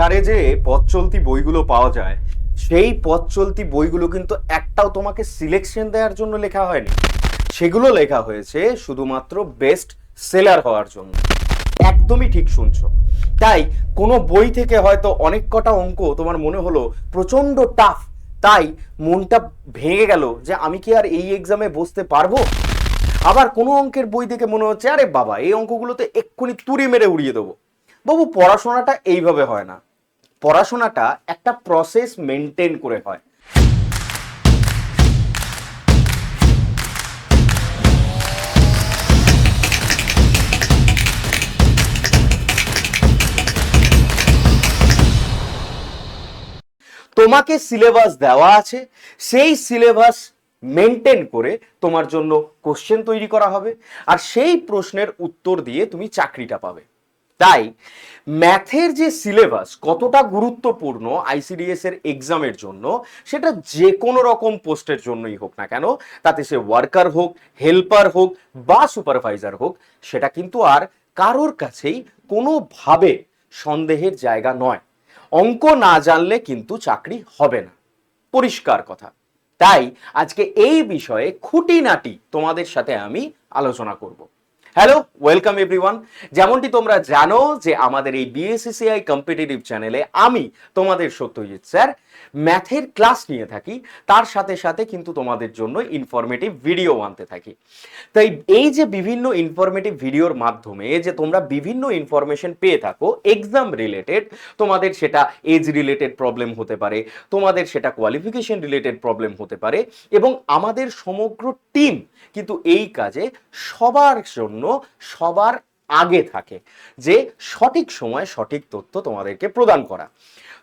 বাজারে যে পথ চলতি বইগুলো পাওয়া যায় সেই পথ চলতি বইগুলো কিন্তু একটাও তোমাকে সিলেকশন দেওয়ার জন্য লেখা হয়নি, সেগুলো লেখা হয়েছে শুধুমাত্র বেস্ট সেলার হওয়ার জন্য। একদমই ঠিক শুনছো। তাই কোনো বই থেকে হয়তো অনেক কটা অঙ্ক তোমার মনে হলো প্রচন্ড টাফ, তাই মনটা ভেঙে গেল যে আমি কি আর এই এক্সামে বসতে পারবো। আবার কোনো অঙ্কের বই দেখে মনে হচ্ছে আরে বাবা এই অঙ্কগুলোতে এক্ষুনি তুড়ি মেরে উড়িয়ে দেবো। বাবু, পড়াশোনাটা এইভাবে হয় না। পড়াশোনাটা একটা প্রসেস মেনটেন করে হয়। তোমাকে সিলেবাস দেওয়া আছে, সেই সিলেবাস মেনটেন করে তোমার জন্য কোশ্চেন তৈরি করা হবে, আর সেই প্রশ্নের উত্তর দিয়ে তুমি চাকরিটা পাবে। তাই ম্যাথের যে সিলেবাস কতটা গুরুত্বপূর্ণ আইসিডিএস এর এক্সামের জন্য, সেটা যে কোনো রকম পোস্টের জন্যই হোক না কেন, তাতে সে ওয়ার্কার হোক, হেল্পার হোক বা সুপারভাইজার হোক, সেটা কিন্তু আর কারোর কাছেই কোনোভাবে সন্দেহের জায়গা নয়। অঙ্ক না জানলে কিন্তু চাকরি হবে না, পরিষ্কার কথা। তাই আজকে এই বিষয়ে খুঁটিনাটি তোমাদের সাথে আমি আলোচনা করব। Hello, welcome everyone. যেমনটি তোমরা জানো যে আমাদের এই বিএসসিসিআই কম্পিটিটিভ চ্যানেলে আমি তোমাদের সত্যজিৎ স্যার ম্যাথের ক্লাস নিয়ে থাকি, তার সাথে সাথে কিন্তু তোমাদের জন্য ইনফরমেটিভ ভিডিও আনতে থাকি। তাই এই যে বিভিন্ন ইনফরমেটিভ ভিডিওর মাধ্যমে যে তোমরা বিভিন্ন ইনফরমেশন পেয়ে থাকো এক্সাম রিলেটেড, তোমাদের সেটা এজ রিলেটেড প্রবলেম হতে পারে, তোমাদের সেটা কোয়ালিফিকেশন রিলেটেড প্রবলেম হতে পারে, এবং আমাদের সমগ্র টিম কিন্তু এই কাজে সবার জন্য সবার আগে থাকে, যে সঠিক সময় সঠিক তথ্য তোমাদেরকে প্রদান করা।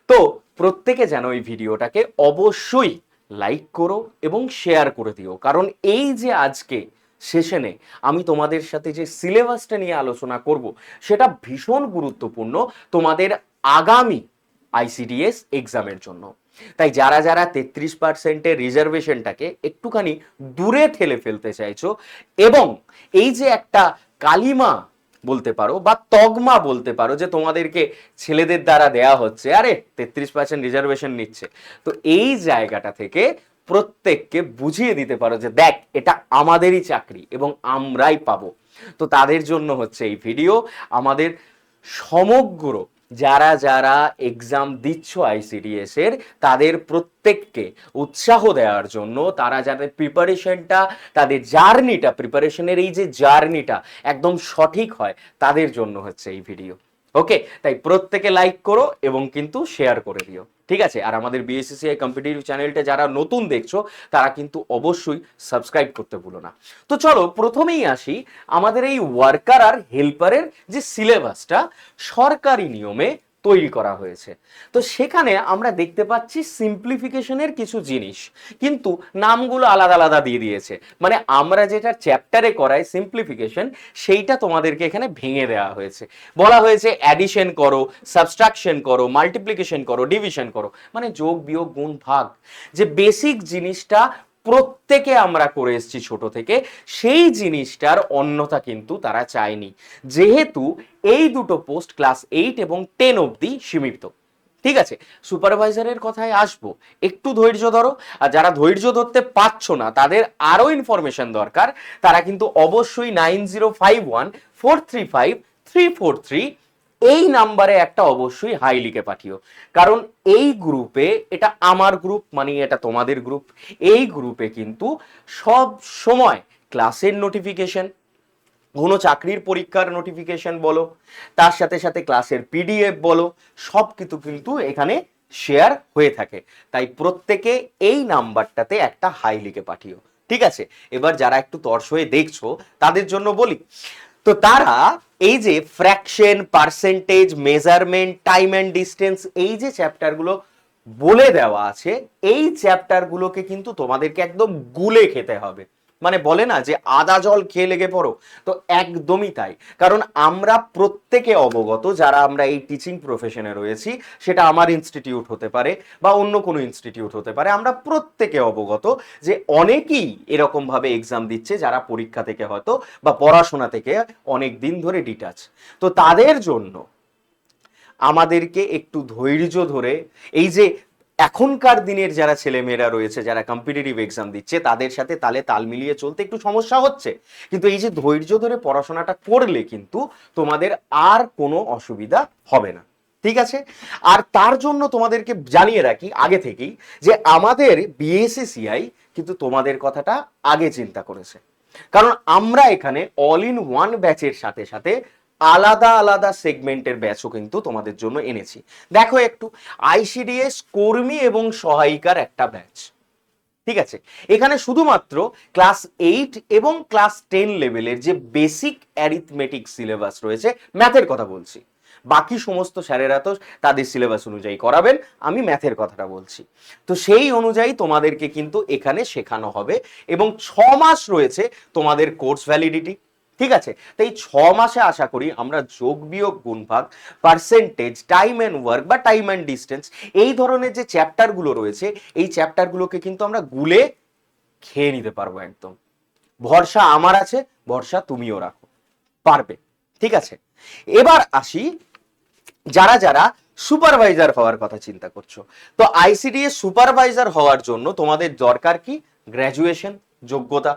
তো প্রত্যেকে যেন এই ভিডিওটাকে অবশ্যই লাইক করো এবং শেয়ার করে দিও, কারণ এই যে আজকে সেশনে আমি তোমাদের সাথে যে সিলেবাসটা নিয়ে আলোচনা করব সেটা ভীষণ গুরুত্বপূর্ণ তোমাদের আগামী আইসিডিএস এক্সামের জন্য। তাই যারা যারা 33%-এর রিজার্ভেশনটাকে একটুখানি দূরে ঠেলে ফেলতে চাইছো, এবং এই যে একটা কালিমা বলতে পারো বা তগমা বলতে পারো যে তোমাদেরকে ছেলেদের দ্বারা দেয়া হচ্ছে, আরে 33% রিজার্ভেশন নিচ্ছে, তো এই জায়গাটা থেকে প্রত্যেককে বুঝিয়ে দিতে পারো যে দেখ এটা আমাদেরই চাকরি এবং আমরাই পাবো। তো তাদের জন্য হচ্ছে এই ভিডিও। আমাদের সমগ্র যারা যারা এক্সাম দিচ্ছ আইসিডিএস এর, তাদের প্রত্যেককে উৎসাহ দেওয়ার জন্য, তারা যাতে প্রিপারেশনটা, তাদের জার্নিটা, প্রিপারেশনের এই যে জার্নিটা একদম সঠিক হয়, তাদের জন্য হচ্ছে এই ভিডিও। ওকে, তাই প্রত্যেকে লাইক করো এবং কিন্তু শেয়ার করে দিও, ঠিক আছে? আর আমাদের বিএসসিসিআই কম্পিটিটিভ চ্যানেলটা যারা নতুন দেখছো তারা কিন্তু অবশ্যই সাবস্ক্রাইব করতে ভুলো না। তো চলো প্রথমেই আসি আমাদের এই ওয়ার্কার আর হেল্পারের যে সিলেবাসটা সরকারি নিয়মে তৈরি করা হয়েছে। তো সেখানে আমরা দেখতে পাচ্ছি সিম্পলিফিকেশনের কিছু জিনিস, কিন্তু নামগুলো আলাদা আলাদা দিয়ে দিয়েছে। মানে আমরা যেটা চ্যাপ্টারে করাই সিম্পলিফিকেশন, সেইটা তোমাদেরকে এখানে ভেঙে দেওয়া হয়েছে। বলা হয়েছে অ্যাডিশন করো, সাবট্রাকশন করো, মাল্টিপ্লিকেশন করো, ডিভিশন করো, মানে যোগ বিয়োগ গুণ ভাগ, যে বেসিক জিনিসটা প্রত্যেকে আমরা করে এসেছি ছোট থেকে, সেই জিনিসটার অন্যথা কিন্তু তারা চায়নি, যেহেতু এই দুটো পোস্ট ক্লাস 8 এবং 10 অবধি সীমিত। ঠিক আছে, সুপারভাইজারের কথায় আসবো, একটু ধৈর্য ধরো। আর যারা ধৈর্য ধরতে পারছো না, তাদের আরো ইনফরমেশন দরকার, তারা কিন্তু অবশ্যই 9051435343 এই নাম্বারে একটা অবশ্যই হাই লিখে পাঠিও। কারণ এই গ্রুপে, এটা আমার গ্রুপ মানে এটা তোমাদের গ্রুপ, এই গ্রুপে কিন্তু সব সময় ক্লাসের নোটিফিকেশন, কোনো চাকরির পরীক্ষার নোটিফিকেশন বলো, তার সাথে সাথে ক্লাসের পিডিএফ বলো, সব কিছু কিন্তু এখানে শেয়ার হয়ে থাকে। তাই প্রত্যেকে এই নাম্বারটাতে একটা হাই লিখে পাঠিও, ঠিক আছে? এবার যারা একটু তর্স হয়ে দেখছো তাদের জন্য বলি, তো তারা এই যে fraction, percentage, measurement, time and distance, এই যে চ্যাপ্টারগুলো বলে দেওয়া আছে, এই চ্যাপ্টারগুলোকে কিন্তু তোমাদেরকে একদম গুলে খেতে হবে। মানে বলে না যে আদা জল খেয়ে লেগে পড়ো, তো একদমই তাই। কারণ আমরা প্রত্যেকে অবগত, যারা আমরা এই টিচিং প্রফেশনে রয়েছি, সেটা আমার ইনস্টিটিউট হতে পারে বা অন্য কোনো ইনস্টিটিউট হতে পারে, আমরা প্রত্যেকে অবগত যে অনেকেই এরকম ভাবে এক্সাম দিচ্ছে যারা পরীক্ষা থেকে হয়তো বা পড়াশোনা থেকে অনেক দিন ধরে ডিটাচ। তো তাদের জন্য আমাদেরকে একটু ধৈর্য ধরে, এই যে এখনকার দিনের যারা ছেলেমেয়েরা রয়েছে যারা কম্পিটিটিভ এক্সাম দিচ্ছে তাদের সাথে তালে তাল মিলিয়ে চলতে একটু সমস্যা হচ্ছে, কিন্তু এই যে ধৈর্য ধরে পড়াশোনাটা করলে কিন্তু তোমাদের আর কোনো অসুবিধা হবে না। ঠিক আছে? আর তার জন্য তোমাদেরকে জানিয়ে রাখি আগে থেকেই যে আমাদের বিএসসিসিআই কিন্তু তোমাদের কথাটা আগে চিন্তা করেছে, কারণ আমরা এখানে অল ইন ওয়ান ব্যাচের সাথে সাথে আলাদা আলাদা সেগমেন্টের ব্যাচও কিন্তু তোমাদের জন্য এনেছি। দেখো একটু, আইসিডিএস কর্মী এবং সহায়িকার একটা ব্যাচ, ঠিক আছে? এখানে শুধুমাত্র ক্লাস 8 এবং ক্লাস 10 লেভেলের যে বেসিক অ্যারিথমেটিক সিলেবাস রয়েছে, ম্যাথের কথা বলছি, বাকি সমস্ত স্যারেরা তো তাদের সিলেবাস অনুযায়ী করাবেন, আমি ম্যাথের কথাটা বলছি। তো সেই অনুযায়ী তোমাদেরকে কিন্তু এখানে শেখানো হবে এবং 6 মাস রয়েছে তোমাদের কোর্স ভ্যালিডিটি। ঠিক আছে? তাই 6 মাসে আশা করি আমরা যোগ বিয়োগ গুণভাগ, পার্সেন্টেজ, টাইম অ্যান্ড ওয়ার্ক বা টাইম অ্যান্ড ডিস্টেন্স, এই ধরনের যে চ্যাপ্টারগুলো রয়েছে এই চ্যাপ্টারগুলোকে কিন্তু আমরা গুলে খেয়ে নিতে পারবো একদম। ভরসা আমার আছে, ভরসা তুমিও রাখো, পারবে। ঠিক আছে? এবার আসি যারা যারা সুপারভাইজার হওয়ার কথা চিন্তা করছো। তো আইসিডিএস সুপারভাইজার হওয়ার জন্য তোমাদের দরকার কি? গ্র্যাজুয়েশন যোগ্যতা।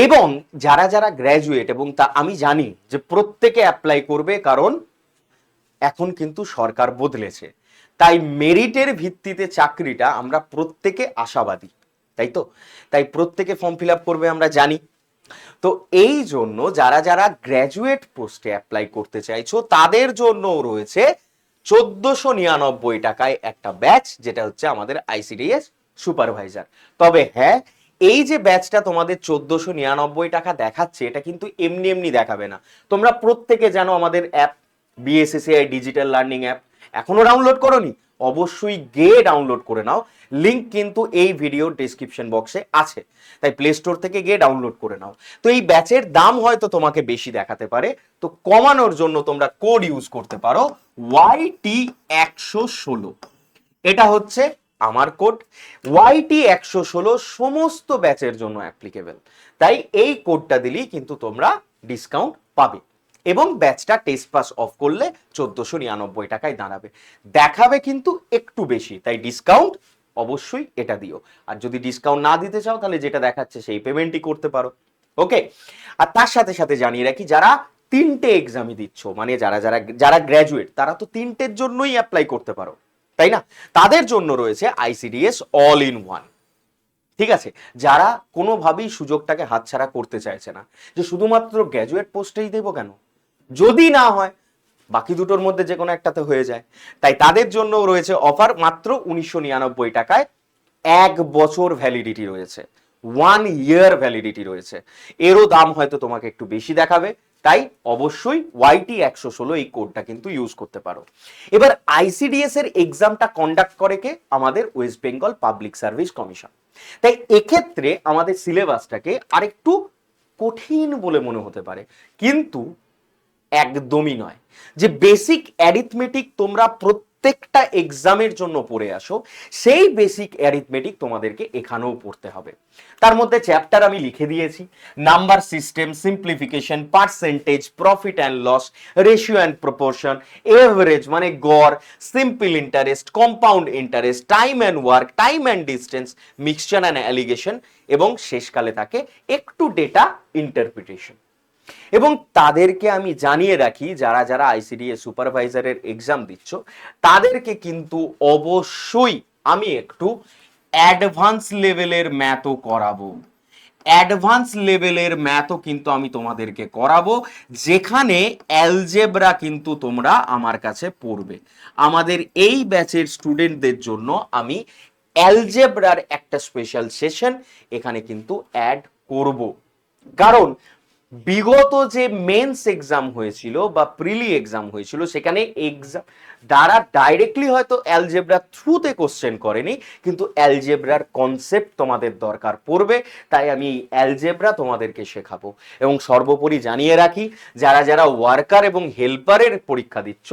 এবং যারা যারা গ্র্যাজুয়েট, এবং তা আমি জানি যে প্রত্যেকে অ্যাপ্লাই করবে, কারণ এখন কিন্তু সরকার বদলেছে, তাই মেরিটের ভিত্তিতে চাকরিটা আমরা প্রত্যেকে আশাবাদী, তাই তো? তাই প্রত্যেকে ফর্ম ফিল আপ করবে আমরা জানি। তো এই জন্য যারা যারা গ্র্যাজুয়েট পোস্টে অ্যাপ্লাই করতে চাইছো তাদের জন্য রয়েছে 1499 টাকায় একটা ব্যাচ, যেটা হচ্ছে আমাদের আইসিডিএস সুপারভাইজার। তবে হ্যাঁ, এই যে ব্যাচটা তোমাদের 1499 টাকা দেখাচ্ছে, এটা কিন্তু এমনি এমনি দেখাবে না। তোমরা প্রত্যেকে জানো আমাদের অ্যাপ বিএসসিআই ডিজিটাল লার্নিং অ্যাপ, এখনো ডাউনলোড করোনি? অবশ্যই গিয়ে ডাউনলোড করে নাও, লিংক কিন্তু এই ভিডিওর ডেসক্রিপশন বক্সে আছে, তাই প্লে স্টোর থেকে গিয়ে ডাউনলোড করে নাও। তো এই ব্যাচের দাম হয়তো তোমাকে বেশি দেখাতে পারে, তো কমানোর জন্য তোমরা কোড ইউজ করতে পারো YT116। এটা হচ্ছে আমার কোড, YT116 সমস্ত ব্যাচের জন্য অ্যাপ্লিকেবল, তাই এই কোডটা দিলেই কিন্তু তোমরা ডিসকাউন্ট পাবে এবং ব্যাচটা টেস্ট পাস অফ করলে 1499 টাকায় দাঁড়াবে। দেখাবে কিন্তু একটু বেশি, তাই ডিসকাউন্ট অবশ্যই এটা দিও। আর যদি ডিসকাউন্ট না দিতে চাও তাহলে যেটা দেখাচ্ছে সেই পেমেন্টই করতে পারো। ওকে? আর তার সাথে সাথে জানিয়ে রাখি, যারা 3টে এক্সামই দিচ্ছ, মানে যারা যারা যারা গ্র্যাজুয়েট, তারা তো 3টের জন্যই অ্যাপ্লাই করতে পারো, তাই না? তাদের জন্য রয়েছে আইসিডিএস অল ইন ওয়ান। ঠিক আছে? যারা কোনোভাবেই সুযোগটাকে হাতছাড়া করতে চাইছে না, যে শুধুমাত্র গ্র্যাজুয়েট পোস্টেই দেবো কেন, যদি না হয় বাকি দুটোর মধ্যে যে কোনো একটাতে হয়ে যায়, তাই তাদের জন্য রয়েছে অফার মাত্র 1999 টাকায়। 1 বছর ভ্যালিডিটি রয়েছে, 1 ইয়ার ভ্যালিডিটি রয়েছে। এরও দাম হয়তো তোমাকে একটু বেশি দেখাবে, তাই অবশ্যই YT116 এই কোডটা কিন্তু ইউজ করতে পারো। এবার আইসিডিএস এর এক্সামটা কন্ডাক্ট করে কে? আমাদের West Bengal public service commission. তাই এক্ষেত্রে আমাদের সিলেবাসটাকে আরেকটু কঠিন বলে মনে হতে পারে, কিন্তু একদমই নয়। যে বেসিক অ্যারিথমেটিক তোমরা প্রত্যেকটা এক্সামের জন্য পড়ে আসো, সেই বেসিক অ্যারিথমেটিক তোমাদেরকে এখানেও পড়তে হবে। তার মধ্যে চ্যাপ্টার আমি লিখে দিয়েছি: number system, simplification, percentage, profit and loss, ratio and proportion, average মানে গড়, simple interest, compound interest, time and work, time and distance, mixture and alligation, এবং শেষকালে থাকে একটু ডেটা ইন্টারপ্রিটেশন। এবং তাদেরকে আমি জানিয়ে রাখি, যারা যারা আইসিডিএস সুপারভাইজারের এক্সাম দিচ্ছ তাদেরকে কিন্তু অবশ্যই আমি একটু অ্যাডভান্স লেভেলের ম্যাথও করাবো। অ্যাডভান্স লেভেলের ম্যাথও কিন্তু আমি তোমাদেরকে করাবো, যেখানে অ্যালজেব্রা কিন্তু তোমরা আমার কাছে পড়বে। আমাদের এই ব্যাচের স্টুডেন্টদের জন্য আমি অ্যালজেব্রার একটা স্পেশাল সেশন এখানে কিন্তু অ্যাড করব, কারণ বিগত যে মেন্স এক্সাম হয়েছিল বা প্রিলি এক্সাম হয়েছিল, সেখানে এক্সাম দ্বারা ডাইরেক্টলি হয়তো অ্যালজেব্রা থ্রুতে কোশ্চেন করেনি, কিন্তু অ্যালজেব্রার কনসেপ্ট তোমাদের দরকার পড়বে, তাই আমি এই অ্যালজেব্রা তোমাদেরকে শেখাবো। এবং সর্বোপরি জানিয়ে রাখি, যারা যারা ওয়ার্কার এবং হেল্পারের পরীক্ষা দিচ্ছ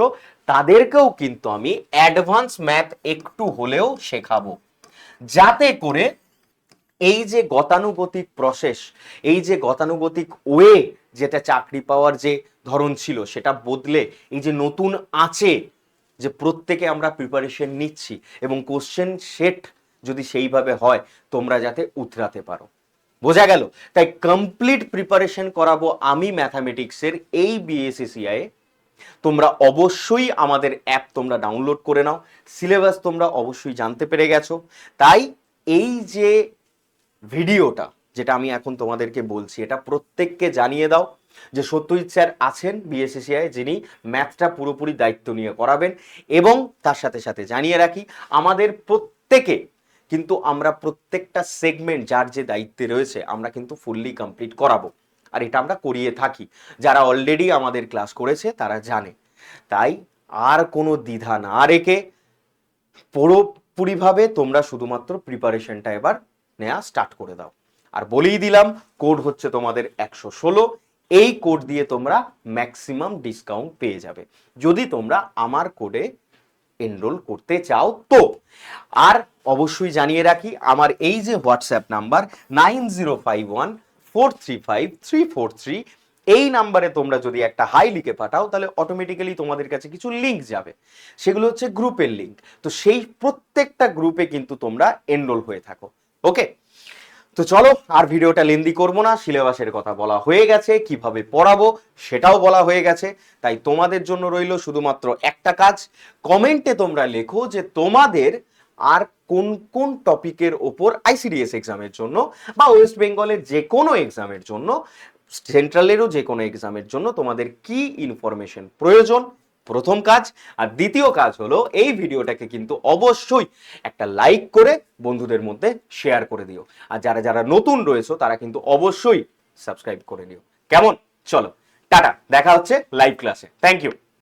তাদেরকেও কিন্তু আমি অ্যাডভান্স ম্যাথ একটু হলেও শেখাবো, যাতে করে এই যে গতানুগতিক প্রসেস, এই যে গতানুগতিক ওয়ে, যেটা চাকরি পাওয়ার যে ধরন ছিল সেটা বদলে এই যে নতুন আছে যে প্রত্যেকে আমরা প্রিপারেশন নিচ্ছি এবং কোশ্চেন সেট যদি সেইভাবে হয় তোমরা যাতে উতরাতে পারো। বোঝা গেল? তাই কমপ্লিট প্রিপারেশন করাবো আমি ম্যাথামেটিক্সের এই বিএসএসিআই। তোমরা অবশ্যই আমাদের অ্যাপ তোমরা ডাউনলোড করে নাও। সিলেবাস তোমরা অবশ্যই জানতে পেরে গেছো। তাই এই যে ভিডিওটা যেটা আমি এখন তোমাদেরকে বলছি, এটা প্রত্যেককে জানিয়ে দাও যে সত্যজিৎ স্যার আছেন বিএসএসিআই, যিনি ম্যাথটা পুরোপুরি দায়িত্ব নিয়ে করাবেন। এবং তার সাথে সাথে জানিয়ে রাখি, আমাদের প্রত্যেকে কিন্তু আমরা প্রত্যেকটা সেগমেন্ট যার যে দায়িত্বে রয়েছে আমরা কিন্তু ফুললি কমপ্লিট করাবো, আর এটা আমরা করিয়ে থাকি। যারা অলরেডি আমাদের ক্লাস করেছে তারা জানে। তাই আর কোনো দ্বিধা না রেখে পুরোপুরিভাবে তোমরা শুধুমাত্র প্রিপারেশনটা এবার নেওয়া স্টার্ট করে দাও। আর বলেই দিলাম, কোড হচ্ছে তোমাদের 116। এই কোড দিয়ে তোমরা ম্যাক্সিমাম ডিসকাউন্ট পেয়ে যাবে যদি তোমরা আমার কোডে এনরোল করতে চাও তো। আর অবশ্যই জানিয়ে রাখি, আমার এই যে হোয়াটসঅ্যাপ নাম্বার 9051435343, এই নাম্বারে তোমরা যদি একটা হাই লিখে পাঠাও তাহলে অটোমেটিক্যালি তোমাদের কাছে কিছু লিঙ্ক যাবে, সেগুলো হচ্ছে গ্রুপের লিঙ্ক। তো সেই প্রত্যেকটা গ্রুপে কিন্তু তোমরা এনরোল হয়ে থাকো। ওকে, তো চলো আর ভিডিওটা লেন্দি করবো না। সিলেবাসের কথা বলা হয়ে গেছে, কিভাবে পড়াবো সেটাও বলা হয়ে গেছে। তাই তোমাদের জন্য রইল শুধুমাত্র একটা কাজ, কমেন্টে তোমরা লেখো যে তোমাদের আর কোন কোন টপিকের ওপর আইসিডিএস এক্সামের জন্য বা ওয়েস্ট বেঙ্গলের যে কোনো এক্সামের জন্য, সেন্ট্রালেরও যে কোনো এক্সামের জন্য তোমাদের কি ইনফরমেশন প্রয়োজন, প্রথম কাজ। আর দ্বিতীয় কাজ হলো এই ভিডিওটাকে কিন্তু অবশ্যই একটা লাইক করে বন্ধুদের মধ্যে শেয়ার করে দিও। আর যারা যারা নতুন রয়েছে তারা কিন্তু অবশ্যই সাবস্ক্রাইব করে নিও। কেমন? চলো টাটা, দেখা হচ্ছে লাইভ ক্লাসে। Thank you.